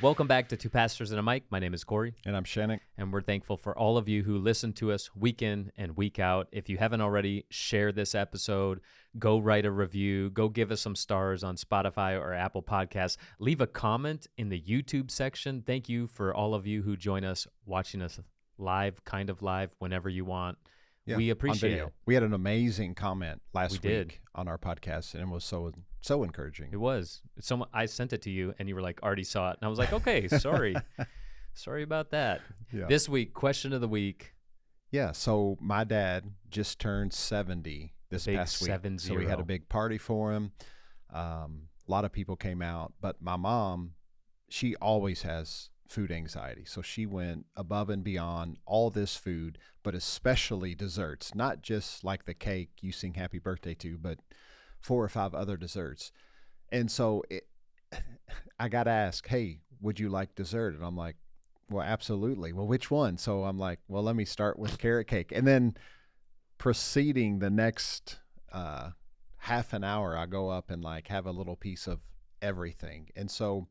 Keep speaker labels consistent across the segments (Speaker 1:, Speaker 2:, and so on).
Speaker 1: welcome back to Two Pastors and a Mic. My name is Corey.
Speaker 2: And I'm Shannon.
Speaker 1: And we're thankful for all of you who listen to us week in and week out. If you haven't already, share this episode. Go write a review. Go give us some stars on Spotify or Apple Podcasts. Leave a comment in the YouTube section. Thank you for all of you who join us, watching us live, kind of live, whenever you want.
Speaker 2: Yeah,
Speaker 1: we appreciate it.
Speaker 2: We had an amazing comment last week on our podcast, and it was so encouraging.
Speaker 1: It was. I sent it to you, and you were like, already saw it. And I was like, okay, sorry. Sorry about that.
Speaker 2: Yeah.
Speaker 1: This week, question of the week.
Speaker 2: Yeah, so my dad just turned 70 this past week.
Speaker 1: 70.
Speaker 2: So we had a big party for him. A lot of people came out, but my mom, she always has food anxiety. So she went above and beyond all this food, but especially desserts, not just like the cake you sing happy birthday to, but 4 or 5 other desserts. And so I got asked, hey, would you like dessert? And I'm like, well, absolutely. Well, which one? So I'm like, well, let me start with carrot cake. And then proceeding the next half an hour, I go up and like have a little piece of everything. And so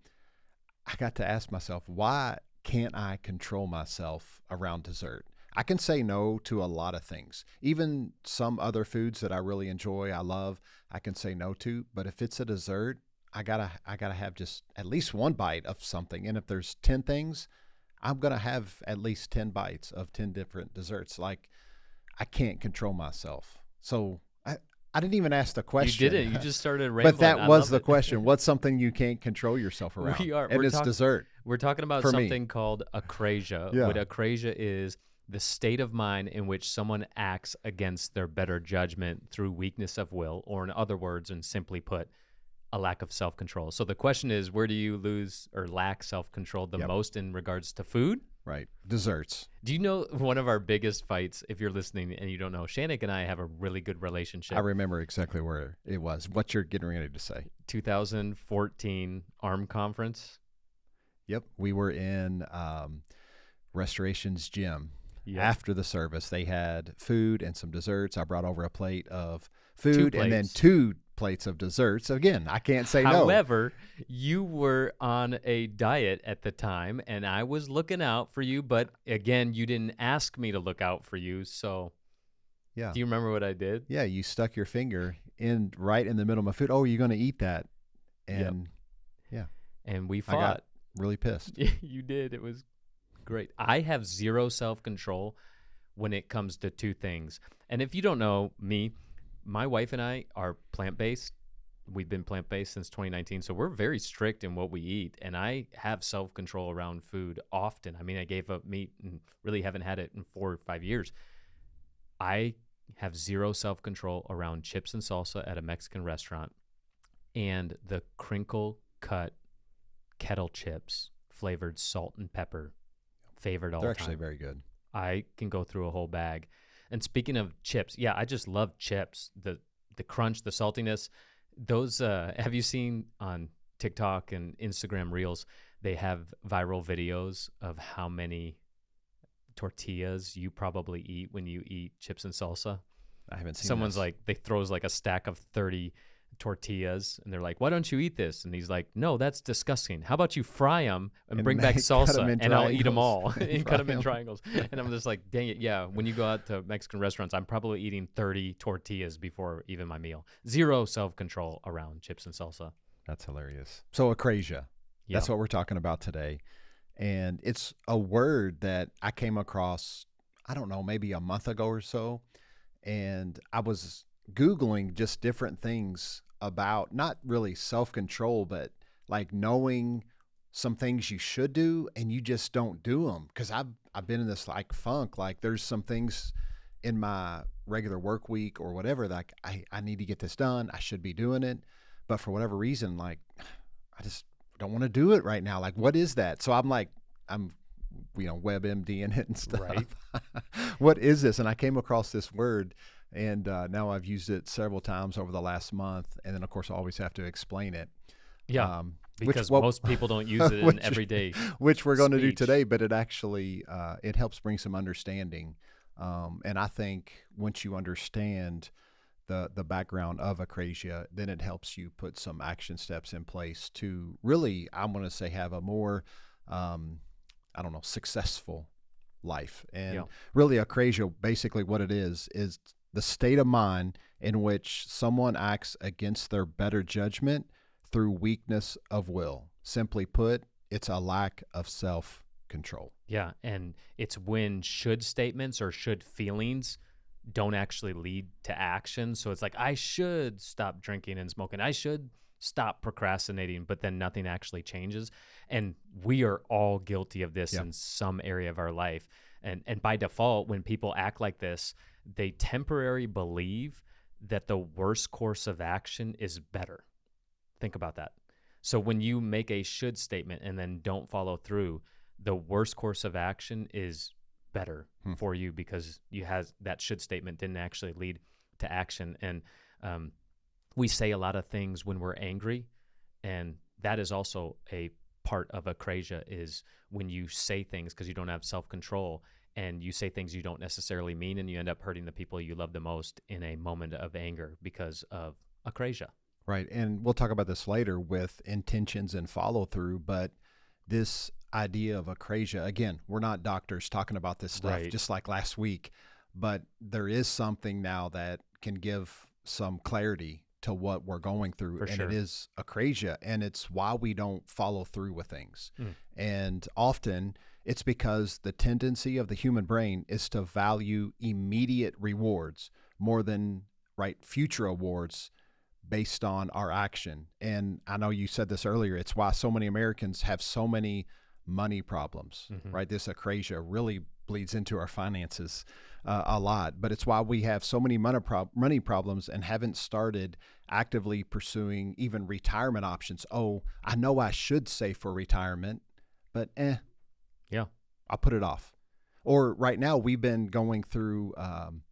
Speaker 2: I got to ask myself, why can't I control myself around dessert? I can say no to a lot of things. Even some other foods that I really enjoy, I love, I can say no to. But if it's a dessert, I gotta have just at least one bite of something. And if there's 10 things, I'm gonna have at least 10 bites of 10 different desserts. Like, I can't control myself. So I didn't even ask the question.
Speaker 1: You did it. You just started rambling.
Speaker 2: But that was the question. What's something you can't control yourself around? And it's dessert.
Speaker 1: We're talking about something called Akrasia.
Speaker 2: Yeah.
Speaker 1: What Akrasia is the state of mind in which someone acts against their better judgment through weakness of will, or in other words, and simply put, a lack of self-control. So the question is, where do you lose or lack self-control the most in regards to food?
Speaker 2: Right. Desserts.
Speaker 1: Do you know one of our biggest fights, if you're listening and you don't know, Shannon and I have a really good relationship.
Speaker 2: I remember exactly where it was. What you're getting ready to say.
Speaker 1: 2014 ARM conference.
Speaker 2: Yep. We were in Restoration's gym.
Speaker 1: Yep.
Speaker 2: After the service, they had food and some desserts. I brought over a plate of food and then 2 plates of desserts. So again, I can't say no.
Speaker 1: However, you were on a diet at the time, and I was looking out for you. But again, you didn't ask me to look out for you. So,
Speaker 2: yeah.
Speaker 1: Do you remember what I did?
Speaker 2: Yeah, you stuck your finger right in the middle of my food. Oh, you're going to eat that, and yeah,
Speaker 1: and we fought.
Speaker 2: I got really pissed.
Speaker 1: You did. It was great. I have zero self-control when it comes to 2 things. And if you don't know me, my wife and I are plant-based. We've been plant-based since 2019, so we're very strict in what we eat, and I have self-control around food often. I mean, I gave up meat and really haven't had it in 4 or 5 years. I have zero self-control around chips and salsa at a Mexican restaurant and the crinkle-cut kettle chips flavored salt and pepper. Favorite all the time.
Speaker 2: They're actually very good.
Speaker 1: I can go through a whole bag. And speaking of chips, yeah, I just love chips. The crunch, the saltiness. Those have you seen on TikTok and Instagram Reels? They have viral videos of how many tortillas you probably eat when you eat chips and salsa.
Speaker 2: I haven't seen.
Speaker 1: Someone's like, they throws like a stack of 30 tortillas, and they're like, why don't you eat this? And he's like, no, that's disgusting. How about you fry them and bring back salsa, and I'll eat them all and cut them in triangles. And I'm just like, dang it, yeah, when you go out to Mexican restaurants, I'm probably eating 30 tortillas before even my meal. Zero self-control around chips and salsa.
Speaker 2: That's hilarious. So Akrasia, that's what we're talking about today. And it's a word that I came across, I don't know, maybe a month ago or so. And I was Googling just different things about not really self-control, but like knowing some things you should do and you just don't do them. Because I've been in this like funk, like there's some things in my regular work week or whatever, like I need to get this done. I should be doing it. But for whatever reason, like I just don't want to do it right now. Like, what is that? So I'm WebMDing it and stuff.
Speaker 1: Right.
Speaker 2: What is this? And I came across this word, and now I've used it several times over the last month. And then, of course, I always have to explain it.
Speaker 1: Yeah, because most people don't use it in everyday
Speaker 2: which we're going to do
Speaker 1: speech.
Speaker 2: today, but it actually it helps bring some understanding. And I think once you understand the background of Akrasia, then it helps you put some action steps in place to really, I'm going to say, have a more, I don't know, successful life. And
Speaker 1: Yeah.
Speaker 2: really, Akrasia, basically what it is the state of mind in which someone acts against their better judgment through weakness of will. Simply put, it's a lack of self-control.
Speaker 1: Yeah, and it's when should statements or should feelings don't actually lead to action. So it's like, I should stop drinking and smoking. I should stop procrastinating, but then nothing actually changes. And we are all guilty of this in some area of our life. And by default, when people act like this, they temporarily believe that the worst course of action is better. Think about that. So when you make a should statement and then don't follow through, the worst course of action is better for you because you has that should statement didn't actually lead to action. And we say a lot of things when we're angry, and that is also a part of Akrasia, is when you say things because you don't have self-control and you say things you don't necessarily mean, and you end up hurting the people you love the most in a moment of anger because of Akrasia.
Speaker 2: Right. And we'll talk about this later with intentions and follow through, but this idea of Akrasia, again, we're not doctors talking about this stuff, just like last week, but there is something now that can give some clarity to what we're going through.
Speaker 1: For
Speaker 2: and
Speaker 1: sure.
Speaker 2: It is Akrasia, and it's why we don't follow through with things. And often it's because the tendency of the human brain is to value immediate rewards more than future awards based on our action. And I know you said this earlier, it's why so many Americans have so many money problems, right? This Akrasia really bleeds into our finances a lot, but it's why we have so many money problems and haven't started actively pursuing even retirement options. Oh, I know I should save for retirement, but I'll put it off. Or right now we've been going through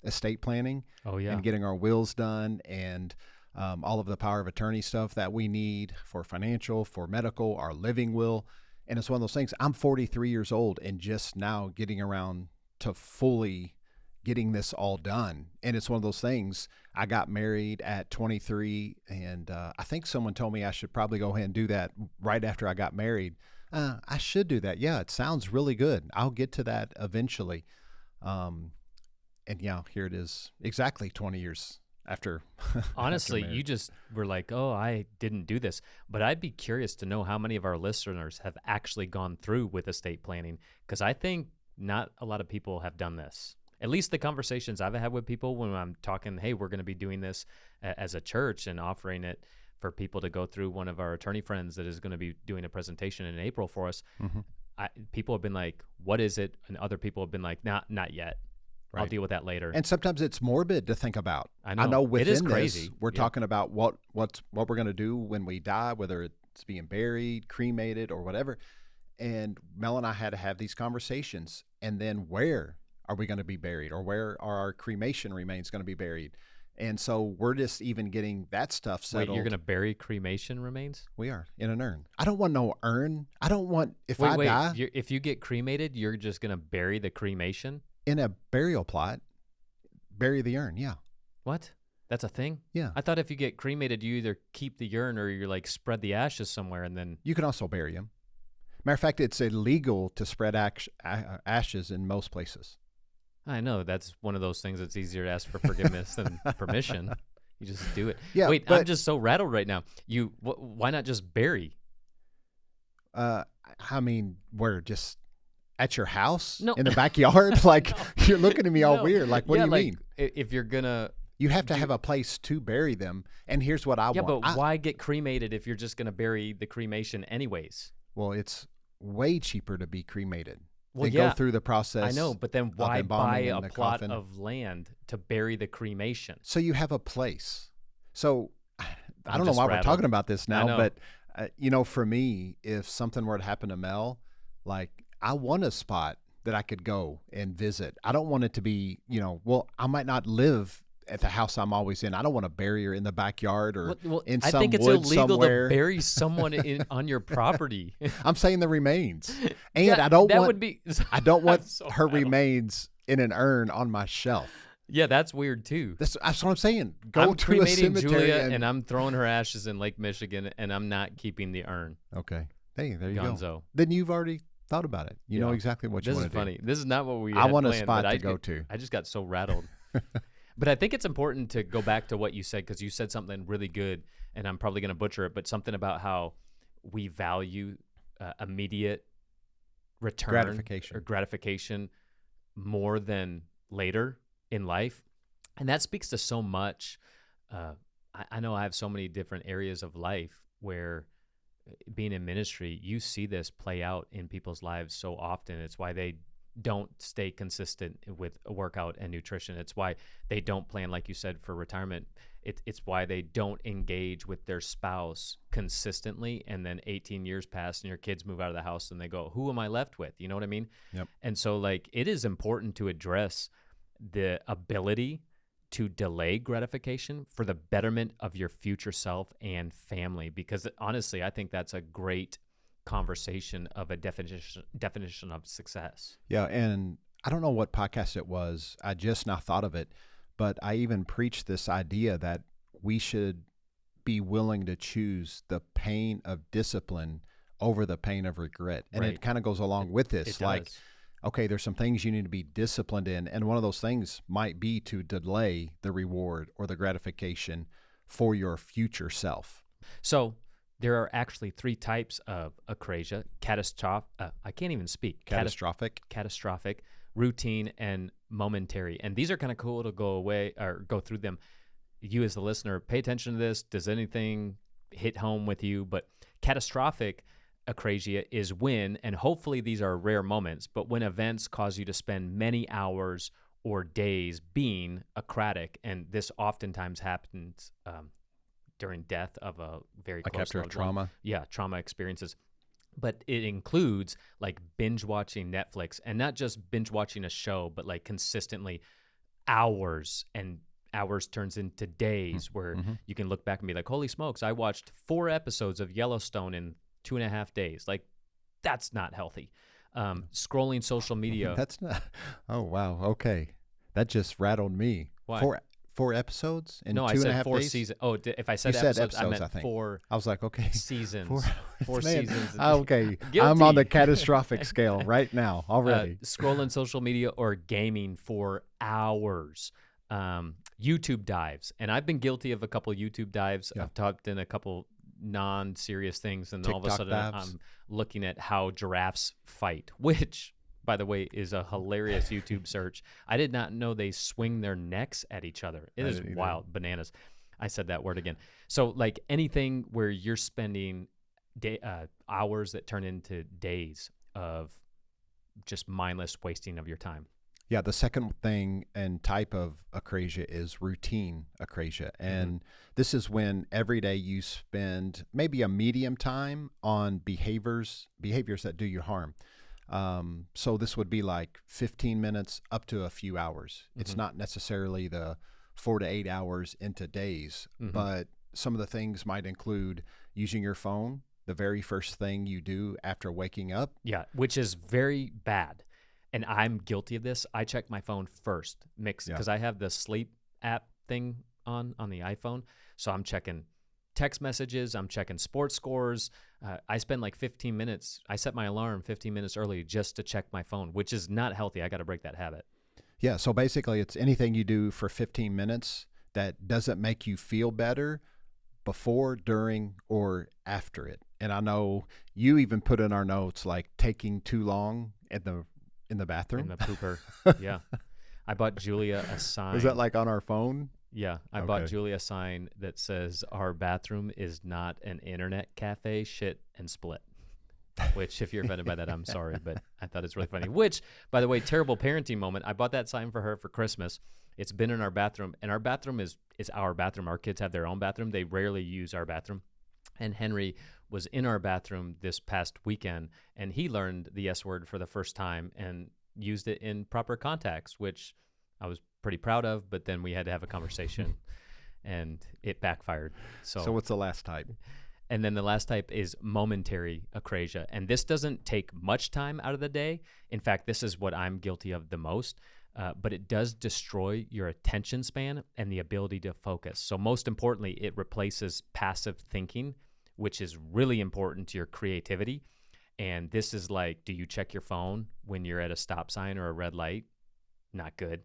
Speaker 2: estate planning and getting our wills done, and all of the power of attorney stuff that we need for financial, for medical, our living will. And it's one of those things. I'm 43 years old and just now getting around to fully getting this all done. And it's one of those things. I got married at 23, and I think someone told me I should probably go ahead and do that right after I got married. I should do that. Yeah, it sounds really good. I'll get to that eventually. And here it is, exactly 20 years after.
Speaker 1: Honestly,
Speaker 2: after
Speaker 1: you just were like, oh, I didn't do this. But I'd be curious to know how many of our listeners have actually gone through with estate planning, because I think not a lot of people have done this. At least the conversations I've had with people when I'm talking, hey, we're going to be doing this as a church and offering it for people to go through. One of our attorney friends that is going to be doing a presentation in April for us. People have been like, what is it? And other people have been like, not yet. I'll deal with that later.
Speaker 2: And sometimes it's morbid to think about.
Speaker 1: I know.
Speaker 2: I know within
Speaker 1: it is crazy.
Speaker 2: This, we're talking about what we're going to do when we die, whether it's being buried, cremated, or whatever. And Mel and I had to have these conversations. And then where are we going to be buried, or where are our cremation remains going to be buried? And so we're just even getting that stuff settled.
Speaker 1: Wait, you're going to bury cremation remains?
Speaker 2: We are, in an urn. I don't want no urn. I don't want, if
Speaker 1: Wait,
Speaker 2: I die.
Speaker 1: If you get cremated, you're just going to bury the cremation?
Speaker 2: In a burial plot, bury the urn, yeah.
Speaker 1: What? That's a thing?
Speaker 2: Yeah.
Speaker 1: I thought if you get cremated, you either keep the urn or you like spread the ashes somewhere and then...
Speaker 2: You can also bury them. Matter of fact, it's illegal to spread ashes in most places.
Speaker 1: I know. That's one of those things that's easier to ask for forgiveness than permission. You just do it.
Speaker 2: Yeah,
Speaker 1: Wait, I'm just so rattled right now. Why not just bury?
Speaker 2: I mean, where, just at your house?
Speaker 1: No.
Speaker 2: In the backyard? Like,
Speaker 1: No.
Speaker 2: You're looking at me all
Speaker 1: No.
Speaker 2: weird. Like, what do you mean?
Speaker 1: If you're going to...
Speaker 2: You have to have a place to bury them. And here's what I want.
Speaker 1: Yeah, but why get cremated if you're just going to bury the cremation anyways?
Speaker 2: Well, it's way cheaper to be cremated.
Speaker 1: Well,
Speaker 2: go through the process.
Speaker 1: I know, but then why buy
Speaker 2: embalming
Speaker 1: a
Speaker 2: in the
Speaker 1: plot
Speaker 2: coffin.
Speaker 1: of land to bury the cremation?
Speaker 2: So you have a place. So I
Speaker 1: I'm
Speaker 2: don't know
Speaker 1: just
Speaker 2: why
Speaker 1: rattled.
Speaker 2: we're talking about this
Speaker 1: I
Speaker 2: now,
Speaker 1: know.
Speaker 2: but for me, if something were to happen to Mel, like, I want a spot that I could go and visit. I don't want it to be, I might not live at the house I'm always in. I don't want to bury her in the backyard or in
Speaker 1: I
Speaker 2: some
Speaker 1: think it's
Speaker 2: woods
Speaker 1: illegal
Speaker 2: somewhere.
Speaker 1: to bury someone on your property.
Speaker 2: I'm saying the remains, and
Speaker 1: Yeah,
Speaker 2: I don't
Speaker 1: that
Speaker 2: want.
Speaker 1: would be.
Speaker 2: I don't want
Speaker 1: I'm so
Speaker 2: her
Speaker 1: rattled.
Speaker 2: remains in an urn on my shelf.
Speaker 1: Yeah, that's weird too.
Speaker 2: That's what I'm saying. Go
Speaker 1: I'm
Speaker 2: to a
Speaker 1: cremating
Speaker 2: cemetery
Speaker 1: Julia,
Speaker 2: and
Speaker 1: and I'm throwing her ashes in Lake Michigan, and I'm not keeping the urn.
Speaker 2: okay. Hey, there you go.
Speaker 1: Gonzo.
Speaker 2: Then you've already thought about it. You know
Speaker 1: Yeah.
Speaker 2: exactly what you
Speaker 1: This
Speaker 2: want
Speaker 1: is
Speaker 2: to do.
Speaker 1: funny. This is not what we
Speaker 2: I
Speaker 1: had
Speaker 2: want a
Speaker 1: planned,
Speaker 2: spot
Speaker 1: but
Speaker 2: to go to.
Speaker 1: I just got so rattled. But I think it's important to go back to what you said, because you said something really good, and I'm probably going to butcher it, but something about how we value immediate return
Speaker 2: Gratification.
Speaker 1: or gratification more than later in life. And that speaks to so much. I know I have so many different areas of life where being in ministry, you see this play out in people's lives so often. It's why they don't stay consistent with workout and nutrition. It's why they don't plan, like you said, for retirement. It's why they don't engage with their spouse consistently. And then 18 years pass and your kids move out of the house and they go, who am I left with? You know what I mean?
Speaker 2: Yep.
Speaker 1: And so like, it is important to address the ability to delay gratification for the betterment of your future self and family. Because honestly, I think that's a great conversation of a definition of success.
Speaker 2: Yeah, and I don't know what podcast it was. I just now thought of it, but I even preached this idea that we should be willing to choose the pain of discipline over the pain of regret. And
Speaker 1: Right.
Speaker 2: it kind of goes along with this.
Speaker 1: It
Speaker 2: Like,
Speaker 1: does.
Speaker 2: okay, there's some things you need to be disciplined in, and one of those things might be to delay the reward or the gratification for your future self.
Speaker 1: So there are actually 3 types of akrasia: catastrophic. I can't even speak. Catastrophic, routine, and momentary. And these are kind of cool to go through them. You as the listener, pay attention to this. Does anything hit home with you? But catastrophic akrasia is when, and hopefully these are rare moments, but when events cause you to spend many hours or days being acratic. And this oftentimes happens during death of a very
Speaker 2: Like
Speaker 1: close
Speaker 2: after a
Speaker 1: loved one.
Speaker 2: trauma.
Speaker 1: Yeah, trauma experiences. But it includes like binge watching Netflix, and not just binge watching a show, but like consistently hours, and hours turns into days where you can look back and be like, holy smokes, I watched 4 episodes of Yellowstone in 2.5 days. Like, that's not healthy. Scrolling social media.
Speaker 2: That's not. Oh wow. Okay, that just rattled me.
Speaker 1: Why?
Speaker 2: Four episodes in
Speaker 1: No, I
Speaker 2: 2.5
Speaker 1: said 4
Speaker 2: days?
Speaker 1: seasons. Oh, if I said
Speaker 2: You said
Speaker 1: episodes, I
Speaker 2: episodes,
Speaker 1: meant
Speaker 2: I think.
Speaker 1: 4
Speaker 2: I was like, okay,
Speaker 1: seasons.
Speaker 2: 4 Man,
Speaker 1: seasons.
Speaker 2: Okay, I'm
Speaker 1: Guilty.
Speaker 2: on the catastrophic scale right now already.
Speaker 1: Scrolling social media or gaming for hours. YouTube dives. And I've been guilty of a couple YouTube dives.
Speaker 2: Yeah.
Speaker 1: I've typed in a couple non-serious things, and then all of a
Speaker 2: TikTok
Speaker 1: sudden
Speaker 2: dives.
Speaker 1: I'm looking at how giraffes fight, which, by the way, is a hilarious YouTube search. I did not know they swing their necks at each other. It
Speaker 2: I
Speaker 1: is
Speaker 2: didn't either.
Speaker 1: wild. Bananas. I said that word again. So like anything where you're spending hours that turn into days of just mindless wasting of your time.
Speaker 2: Yeah, the second thing and type of akrasia is routine akrasia. And this is when every day you spend maybe a medium time on behaviors that do you harm. So this would be like 15 minutes up to a few hours. It's not necessarily the 4 to 8 hours into days, but some of the things might include using your phone the very first thing you do after waking up.
Speaker 1: Yeah, which is very bad. And I'm guilty of this. I check my phone first, because I have the sleep app thing on the iPhone. So I'm checking text messages. I'm checking sports scores. I spend like 15 minutes. I set my alarm 15 minutes early just to check my phone, which is not healthy. I got to break that habit.
Speaker 2: Yeah, so basically it's anything you do for 15 minutes that doesn't make you feel better before, during, or after it. And I know you even put in our notes like taking too long in the bathroom.
Speaker 1: In the pooper. Yeah. I bought Julia a sign.
Speaker 2: Is that like on our phone?
Speaker 1: Yeah. I bought
Speaker 2: Okay.
Speaker 1: Julia a sign that says our bathroom is not an internet cafe, shit and split. Which, if you're offended by that, I'm sorry, but I thought it's really funny. Which, by the way, terrible parenting moment. I bought that sign for her for Christmas. It's been in our bathroom, and our bathroom is our bathroom. Our kids have their own bathroom. They rarely use our bathroom. And Henry was in our bathroom this past weekend, and he learned the S word for the first time and used it in proper context, which I was pretty proud of, but then we had to have a conversation, and it backfired.
Speaker 2: So what's the last type?
Speaker 1: And then the last type is momentary akrasia. And this doesn't take much time out of the day. In fact, this is what I'm guilty of the most. but it does destroy your attention span and the ability to focus. So most importantly, it replaces passive thinking, which is really important to your creativity. And this is like, do you check your phone when you're at a stop sign or a red light? Not good.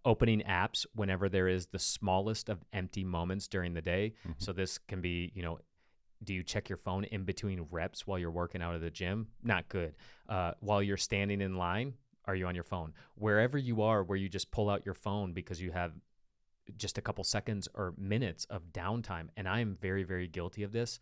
Speaker 1: Opening apps whenever there is the smallest of empty moments during the day.
Speaker 2: Mhm.
Speaker 1: So this can be, do you check your phone in between reps while you're working out at the gym? Not good. While you're standing in line, are you on your phone? Wherever you are, where you just pull out your phone because you have just a couple seconds or minutes of downtime. And I am very, very guilty of this.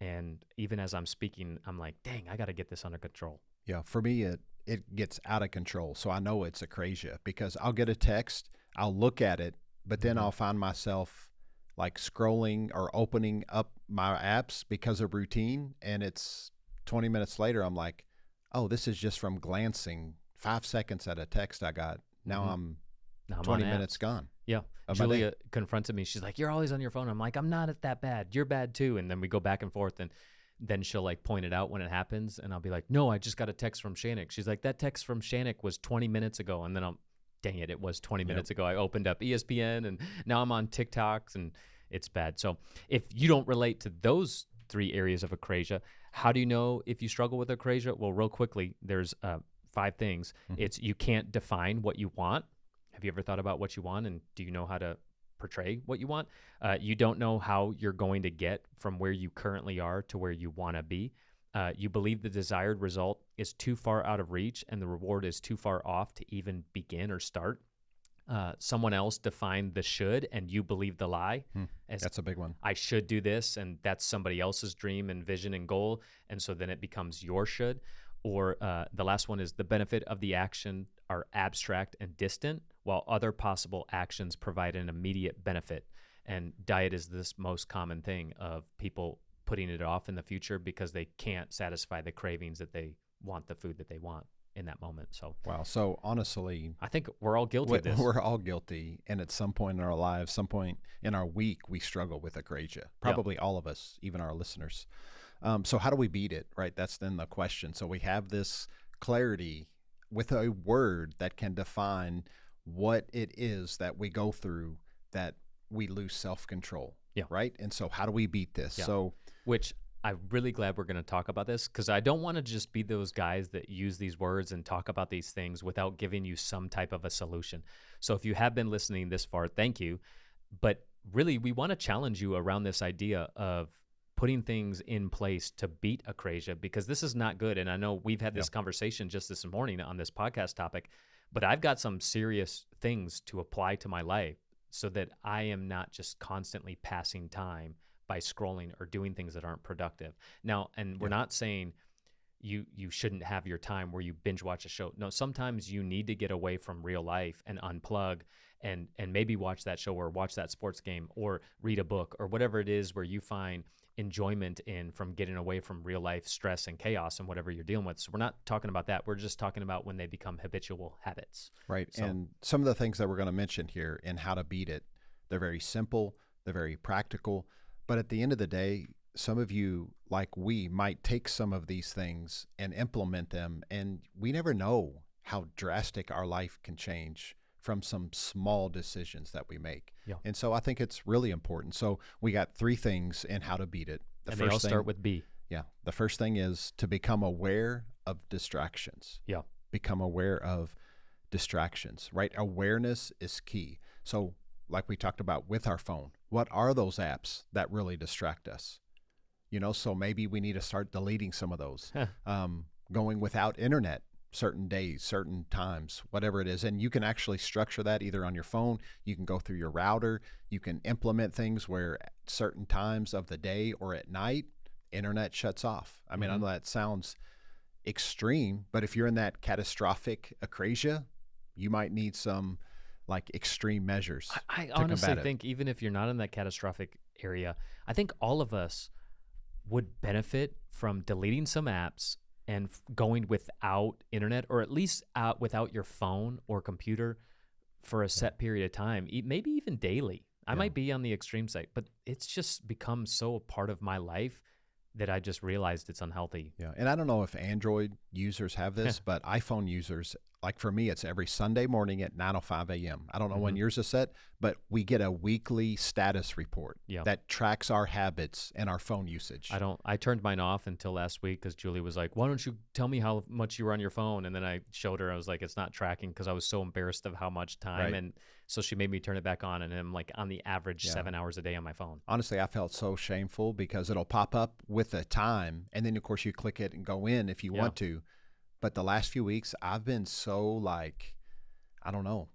Speaker 1: And even as I'm speaking, I'm like, dang, I got to get this under control.
Speaker 2: Yeah, for me, it gets out of control. So I know it's Akrasia because I'll get a text, I'll look at it, but then I'll find myself like scrolling or opening up my apps because of routine. And it's 20 minutes later, I'm like, oh, this is just from glancing 5 seconds at a text I got. Now I'm
Speaker 1: Now I'm
Speaker 2: 20
Speaker 1: on
Speaker 2: minutes gone.
Speaker 1: Yeah.
Speaker 2: of my day.
Speaker 1: Julia confronted me. She's like, you're always on your phone. I'm like, I'm not that bad. You're bad too. And then we go back and forth. And then she'll like point it out when it happens. And I'll be like, no, I just got a text from Shannick. She's like, that text from Shannick was 20 minutes ago. And then dang it was 20 minutes ago. I opened up ESPN and now I'm on TikToks and it's bad. So if you don't relate to those 3 areas of Akrasia, how do you know if you struggle with Akrasia? Well, real quickly, there's 5 things. It's you can't define what you want. Have you ever thought about what you want, and do you know how to portray what you want? You don't know how you're going to get from where you currently are to where you want to be. You believe the desired result is too far out of reach and the reward is too far off to even begin or start. Someone else defined the should, and you believe the lie.
Speaker 2: That's a big one.
Speaker 1: I should do this, and that's somebody else's dream and vision and goal, and so then it becomes your should. Or the last one is the benefit of the action are abstract and distant, while other possible actions provide an immediate benefit. And diet is this most common thing of people putting it off in the future because they can't satisfy the cravings that they want the food that they want in that moment. So
Speaker 2: Wow. So honestly,
Speaker 1: I think we're all guilty of this.
Speaker 2: we're all guilty. And at some point in our lives, some point in our week, we struggle with Akrasia. Probably all of us, even our listeners. So how do we beat it, right? That's then the question. So we have this clarity with a word that can define what it is that we go through that we lose self-control, right? And so how do we beat this? So
Speaker 1: which I'm really glad we're going to talk about this because I don't want to just be those guys that use these words and talk about these things without giving you some type of a solution. So if you have been listening this far, thank you. But really, we want to challenge you around this idea of putting things in place to beat Akrasia because this is not good. And I know we've had this conversation just this morning on this podcast topic, but I've got some serious things to apply to my life so that I am not just constantly passing time by scrolling or doing things that aren't productive. Now, and we're not saying you shouldn't have your time where you binge watch a show. No, sometimes you need to get away from real life and unplug and maybe watch that show or watch that sports game or read a book or whatever it is where you find enjoyment in from getting away from real life stress and chaos and whatever you're dealing with. So we're not talking about that. We're just talking about when they become habitual habits.
Speaker 2: Right.
Speaker 1: So,
Speaker 2: and some of the things that we're going to mention here and how to beat it, they're very simple, they're very practical. But at the end of the day, some of you, like we, might take some of these things and implement them. And we never know how drastic our life can change from some small decisions that we make.
Speaker 1: Yeah.
Speaker 2: And so I think it's really important. So we got 3 things in how to beat it.
Speaker 1: And they all start with B.
Speaker 2: Yeah. The first thing is to become aware of distractions.
Speaker 1: Yeah.
Speaker 2: Become aware of distractions, right? Awareness is key. So like we talked about with our phone, what are those apps that really distract us? So maybe we need to start deleting some of those, going without internet certain days, certain times, whatever it is. And you can actually structure that either on your phone. You can go through your router. You can implement things where at certain times of the day or at night, internet shuts off. I mean, I know that sounds extreme, but if you're in that catastrophic Akrasia, you might need some like extreme measures.
Speaker 1: I honestly think even if you're not in that catastrophic area, I think all of us would benefit from deleting some apps and going without internet, or at least without your phone or computer for a set period of time, maybe even daily. I might be on the extreme side, but it's just become so a part of my life that I just realized it's unhealthy.
Speaker 2: Yeah. And I don't know if Android users have this, but iPhone users, like for me, it's every Sunday morning at 9:05 a.m. I don't know when
Speaker 1: Mhm.
Speaker 2: yours is set, but we get a weekly status report
Speaker 1: Yeah.
Speaker 2: that tracks our habits and our phone usage.
Speaker 1: I turned mine off until last week because Julie was like, "Why don't you tell me how much you were on your phone?" And then I showed her. I was like, "It's not tracking," because I was so embarrassed of how much time.
Speaker 2: Right.
Speaker 1: And so she made me turn it back on, and I'm like on the average
Speaker 2: Yeah.
Speaker 1: 7 hours a day on my phone.
Speaker 2: Honestly, I felt so shameful because it'll pop up with the time, and then of course you click it and go in if you
Speaker 1: Yeah.
Speaker 2: want to. But the last few weeks, I've been so like, I don't know,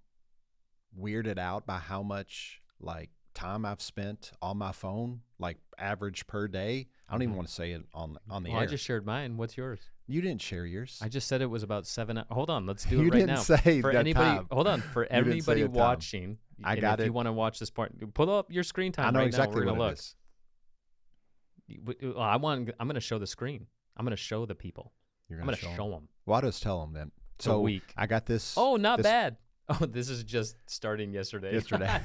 Speaker 2: weirded out by how much like time I've spent on my phone, like average per day. I don't even
Speaker 1: Mhm.
Speaker 2: want to say it on the
Speaker 1: Well,
Speaker 2: air.
Speaker 1: I just shared mine. What's yours?
Speaker 2: You didn't share yours.
Speaker 1: I just said it was about 7. Hold on, let's do
Speaker 2: You
Speaker 1: it right
Speaker 2: didn't
Speaker 1: now.
Speaker 2: say
Speaker 1: For
Speaker 2: the
Speaker 1: anybody,
Speaker 2: time.
Speaker 1: hold on. For
Speaker 2: You didn't say
Speaker 1: anybody
Speaker 2: the time.
Speaker 1: watching,
Speaker 2: I
Speaker 1: and
Speaker 2: got
Speaker 1: if you
Speaker 2: it.
Speaker 1: want to watch this part, pull up your screen time
Speaker 2: I know
Speaker 1: right
Speaker 2: exactly
Speaker 1: now. We're
Speaker 2: what
Speaker 1: gonna
Speaker 2: it is.
Speaker 1: look. I'm going to show the screen. I'm going to show the people.
Speaker 2: You're
Speaker 1: I'm
Speaker 2: gonna
Speaker 1: going to show them.
Speaker 2: Well, I'll just tell them then.
Speaker 1: The
Speaker 2: So
Speaker 1: week.
Speaker 2: I got this.
Speaker 1: Oh, not
Speaker 2: this
Speaker 1: bad. Oh, this is just starting yesterday.
Speaker 2: Yesterday.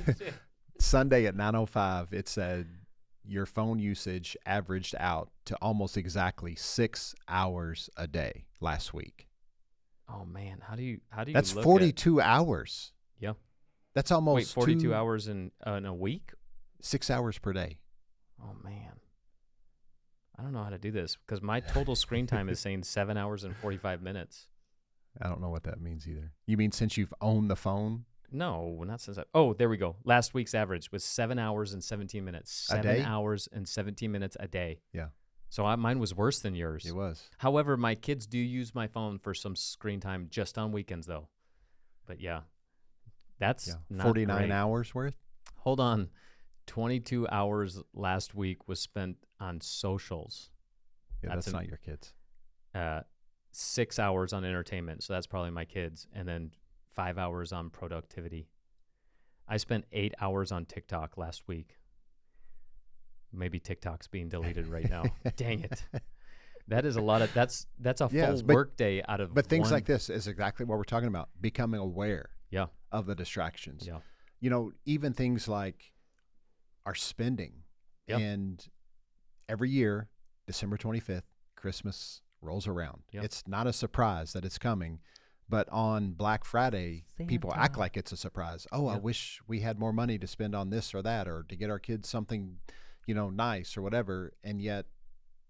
Speaker 2: Sunday at 9:05. It said your phone usage averaged out to almost exactly 6 hours a day last week.
Speaker 1: Oh man, how do you
Speaker 2: That's
Speaker 1: look
Speaker 2: 42 hours.
Speaker 1: Yeah.
Speaker 2: That's
Speaker 1: Wait,
Speaker 2: almost
Speaker 1: 42 hours in a week?
Speaker 2: 6 hours per day.
Speaker 1: Oh man. I don't know how to do this because my total screen time is saying 7 hours and 45 minutes.
Speaker 2: I don't know what that means either. You mean since you've owned the phone?
Speaker 1: No, not since oh, there we go. Last week's average was 7 hours and 17 minutes.
Speaker 2: A
Speaker 1: 7
Speaker 2: day?
Speaker 1: hours and 17 minutes a day.
Speaker 2: Yeah,
Speaker 1: So mine was worse than yours.
Speaker 2: it was.
Speaker 1: However, my kids do use my phone for some screen time just on weekends, though. But yeah, that's
Speaker 2: Yeah,
Speaker 1: not
Speaker 2: 49
Speaker 1: great.
Speaker 2: hours worth.
Speaker 1: Hold on. 22 hours last week was spent on socials.
Speaker 2: Yeah,
Speaker 1: That's
Speaker 2: that's
Speaker 1: an-
Speaker 2: not your kids.
Speaker 1: 6 hours on entertainment. So that's probably my kids. And then 5 hours on productivity. I spent 8 hours on TikTok last week. Maybe TikTok's being deleted right now. Dang it. That is a lot of that's a
Speaker 2: Yes,
Speaker 1: full
Speaker 2: but-
Speaker 1: work day out of
Speaker 2: But things
Speaker 1: one-
Speaker 2: like this is exactly what we're talking about. Becoming aware
Speaker 1: Yeah.
Speaker 2: of the distractions.
Speaker 1: Yeah.
Speaker 2: You know, even things like our spending.
Speaker 1: Yep.
Speaker 2: And every year, December 25th, Christmas rolls around.
Speaker 1: Yep.
Speaker 2: It's not a surprise that it's coming. But on Black Friday, people
Speaker 1: Santa.
Speaker 2: act like it's a surprise. Oh, I
Speaker 1: Yep.
Speaker 2: wish we had more money to spend on this or that, or to get our kids something, you know, nice or whatever. And yet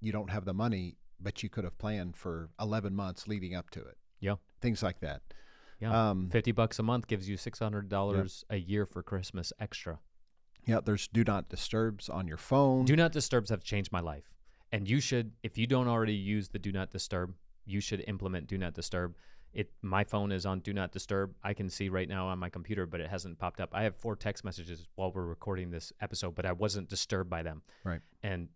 Speaker 2: you don't have the money, but you could have planned for 11 months leading up to it.
Speaker 1: Yeah.
Speaker 2: Things like that.
Speaker 1: Yeah. $50 a month gives you $600 a year for Christmas extra.
Speaker 2: Yeah, there's do not disturbs on your phone.
Speaker 1: Do not disturbs have changed my life. And you should, if you don't already use the do not disturb, you should implement do not disturb. My phone is on do not disturb. I can see right now on my computer, but it hasn't popped up. I have 4 text messages while we're recording this episode, but I wasn't disturbed by them.
Speaker 2: Right.
Speaker 1: And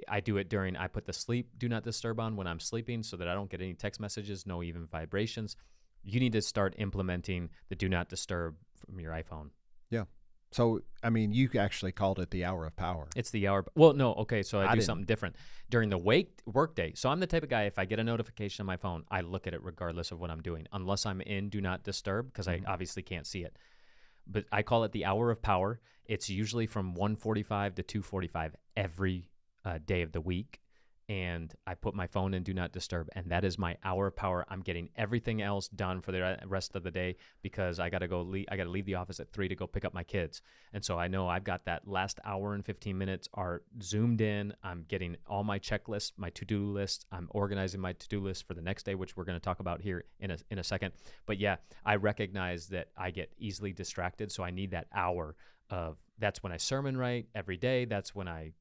Speaker 1: I do it I put the sleep do not disturb on when I'm sleeping so that I don't get any text messages, no even vibrations. You need to start implementing the do not disturb from your iPhone.
Speaker 2: Yeah. So, I mean, you actually called it the hour of power.
Speaker 1: It's the hour. Well, no. Okay. So I do
Speaker 2: didn't.
Speaker 1: something different during the work day. So I'm the type of guy, if I get a notification on my phone, I look at it regardless of what I'm doing, unless I'm in do not disturb, because I obviously can't see it. But I call it the hour of power. It's usually from 1:45 to 2:45 every day of the week. And I put my phone in do not disturb, and that is my hour of power. I'm getting everything else done for the rest of the day because I got to leave the office at 3 to go pick up my kids. And so I know I've got that last hour and 15 minutes are zoomed in. I'm getting all my checklists, my to-do list. I'm organizing my to-do list for the next day, which we're going to talk about here in a second. But yeah, I recognize that I get easily distracted, so I need that hour of, that's when I sermon write every day. That's when I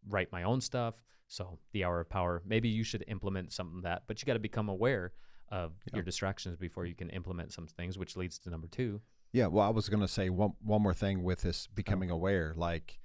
Speaker 1: write my own stuff. So the hour of power, maybe you should implement something that, but you got to become aware of your distractions before you can implement some things, which leads to number 2.
Speaker 2: Yeah. Well, I was going to say one more thing with this becoming aware. Like,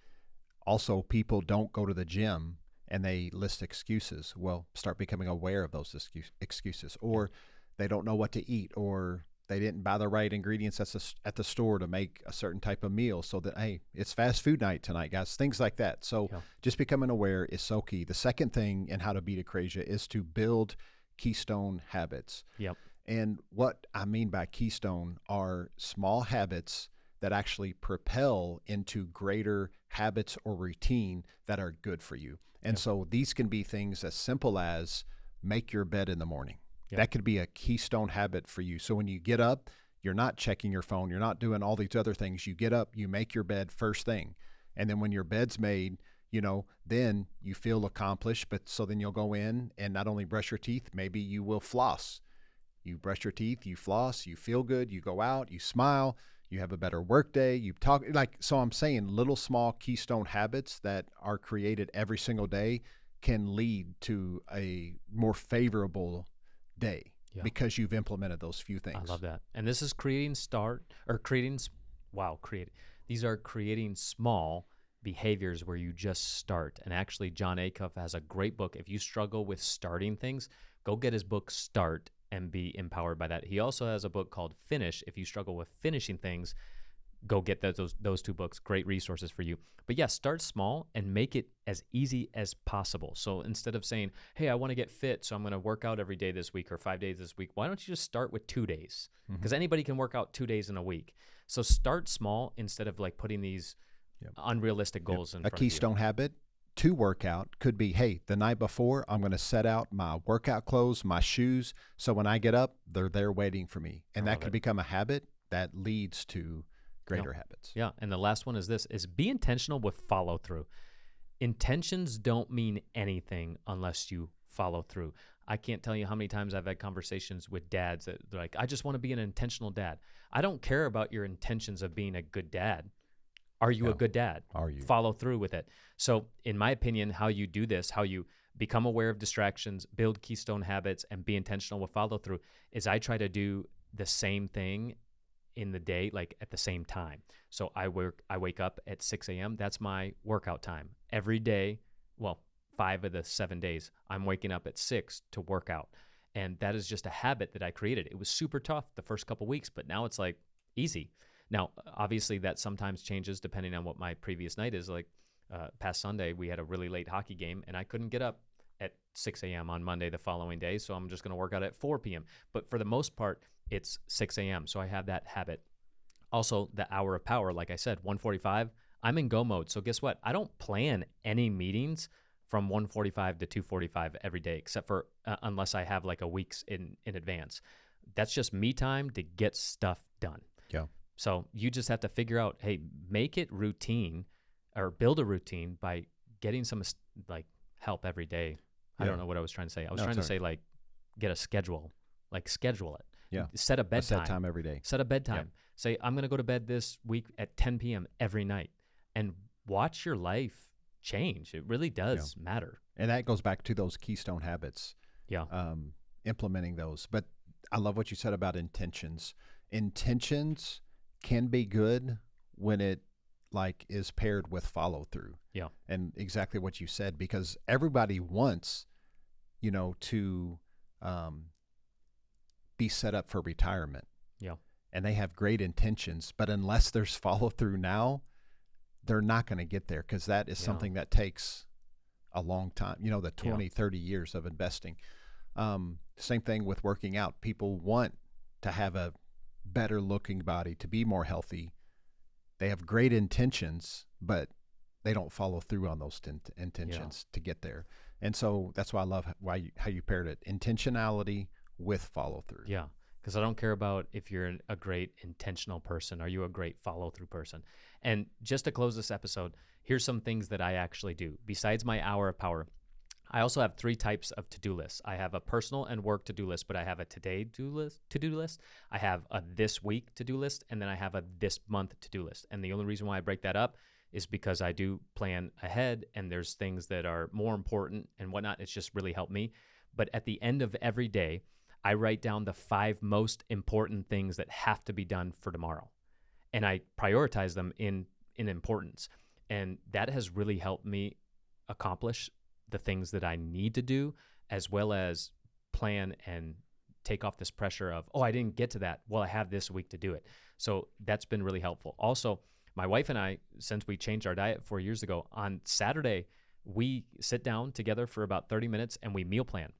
Speaker 2: also, people don't go to the gym and they list excuses. Well, start becoming aware of those excuses. Or they don't know what to eat, or they didn't buy the right ingredients at the store to make a certain type of meal, so that, hey, it's fast food night tonight, guys. Things like that. So just becoming aware is so key. The second thing in how to beat Akrasia is to build keystone habits.
Speaker 1: Yep.
Speaker 2: And what I mean by keystone are small habits that actually propel into greater habits or routine that are good for you. And so these can be things as simple as make your bed in the morning.
Speaker 1: Yeah.
Speaker 2: That could be a keystone habit for you. So when you get up, you're not checking your phone, you're not doing all these other things. You get up, you make your bed first thing. And then when your bed's made, then you feel accomplished. But so then you'll go in and not only brush your teeth, maybe you will floss. You brush your teeth, you floss, you feel good, you go out, you smile, you have a better work day, you talk. So I'm saying little small keystone habits that are created every single day can lead to a more favorable day because you've implemented those few things.
Speaker 1: I love that. And this is these are creating small behaviors where you just start. And actually, John Acuff has a great book. If you struggle with starting things, go get his book, Start, and be empowered by that. He also has a book called Finish. If you struggle with finishing things, go get those two books. Great resources for you. But yeah, start small and make it as easy as possible. So instead of saying, hey, I want to get fit, so I'm going to work out every day this week or 5 days this week, why don't you just start with 2 days? Because anybody can work out 2 days in a week. So start small instead of like putting these unrealistic goals in front of you.
Speaker 2: A keystone habit to work out could be, hey, the night before, I'm going to set out my workout clothes, my shoes, so when I get up, they're there waiting for me. And that could become a habit that leads to greater habits.
Speaker 1: Yeah, and the last one is be intentional with follow through. Intentions don't mean anything unless you follow through. I can't tell you how many times I've had conversations with dads that they're like, I just want to be an intentional dad. I don't care about your intentions of being a good dad. Are you a good dad?
Speaker 2: Are you?
Speaker 1: Follow through with it. So in my opinion, how you do this, how you become aware of distractions, build keystone habits, and be intentional with follow through is I try to do the same thing in the day, like at the same time. So I wake up at 6 a.m. That's my workout time. Every day, 5 of the 7 days, I'm waking up at 6 to work out. And that is just a habit that I created. It was super tough the first couple weeks, but now it's like easy. Now, obviously, that sometimes changes depending on what my previous night is. Like past Sunday, we had a really late hockey game, and I couldn't get up at 6 a.m. on Monday the following day, so I'm just going to work out at 4 p.m. But for the most part, it's 6 a.m., so I have that habit. Also, the hour of power, like I said, 1:45, I'm in go mode. So guess what? I don't plan any meetings from 1:45 to 2:45 every day, except for unless I have like a week's in advance. That's just me time to get stuff done.
Speaker 2: Yeah.
Speaker 1: So you just have to figure out, hey, make it routine or build a routine by getting some like help every day. I don't know what I was trying to say. I was trying to say like get a schedule, like schedule it.
Speaker 2: Yeah.
Speaker 1: Set a bedtime.
Speaker 2: Set time every day.
Speaker 1: Set a bedtime. Say, I'm going to go to bed this week at 10 p.m. every night and watch your life change. It really does matter.
Speaker 2: And that goes back to those keystone habits.
Speaker 1: Yeah.
Speaker 2: Implementing those. But I love what you said about intentions. Intentions can be good when it like is paired with follow through.
Speaker 1: Yeah.
Speaker 2: And exactly what you said, because everybody wants, to be set up for retirement.
Speaker 1: Yeah.
Speaker 2: And they have great intentions, but unless there's follow through now, they're not going to get there because that is something that takes a long time, the 20, 30 years of investing. Same thing with working out. People want to have a better looking body, to be more healthy. They have great intentions, but they don't follow through on those intentions to get there. And so that's why I love how you paired it, intentionality with follow through.
Speaker 1: Yeah. Because I don't care about if you're a great intentional person. Are you a great follow-through person? And just to close this episode, here's some things that I actually do. Besides my hour of power, I also have 3 types of to-do lists. I have a personal and work to-do list, but I have a today to-do list. I have a this week to-do list, and then I have a this month to-do list. And the only reason why I break that up is because I do plan ahead, and there's things that are more important and whatnot. It's just really helped me. But at the end of every day, I write down the 5 most important things that have to be done for tomorrow. And I prioritize them in importance. And that has really helped me accomplish the things that I need to do, as well as plan and take off this pressure of, I didn't get to that. Well, I have this week to do it. So that's been really helpful. Also, my wife and I, since we changed our diet 4 years ago, on Saturday, we sit down together for about 30 minutes and we meal plan.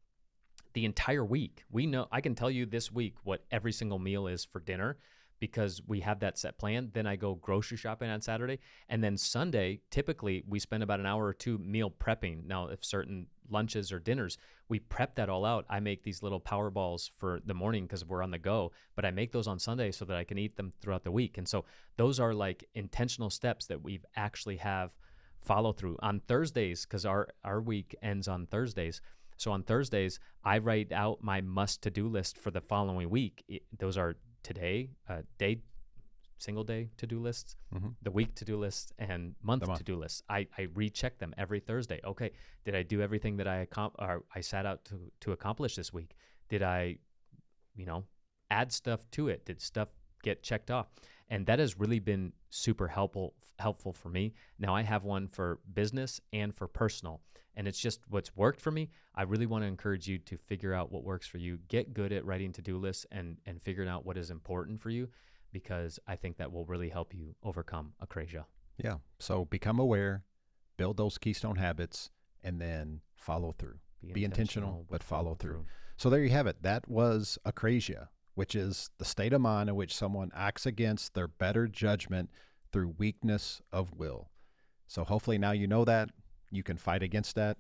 Speaker 1: The entire week. I can tell you this week what every single meal is for dinner because we have that set plan. Then I go grocery shopping on Saturday. And then Sunday, typically we spend about an hour or 2 meal prepping. Now, if certain lunches or dinners, we prep that all out. I make these little power balls for the morning because we're on the go, but I make those on Sunday so that I can eat them throughout the week. And so those are like intentional steps that we've actually have follow through on Thursdays, because our week ends on Thursdays. So on Thursdays, I write out my must to-do list for the following week. Those are today, single day to-do lists, the week to-do lists, and month to-do lists. I recheck them every Thursday. Okay, did I do everything that I set out to accomplish this week? Did I, add stuff to it? Did stuff get checked off? And that has really been super helpful for me. Now I have one for business and for personal, and it's just what's worked for me. I really want to encourage you to figure out what works for you. Get good at writing to-do lists and figuring out what is important for you, because I think that will really help you overcome akrasia.
Speaker 2: Yeah. So become aware, build those keystone habits, and then follow through. Be intentional, but follow through. So there you have it. That was akrasia, which is the state of mind in which someone acts against their better judgment through weakness of will. So hopefully now you know that. You can fight against that.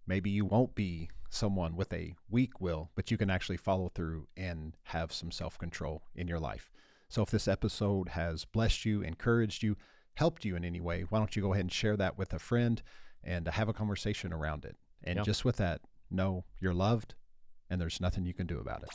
Speaker 2: Maybe you won't be someone with a weak will, but you can actually follow through and have some self-control in your life. So if this episode has blessed you, encouraged you, helped you in any way, why don't you go ahead and share that with a friend and have a conversation around it. And just with that, know you're loved and there's nothing you can do about it.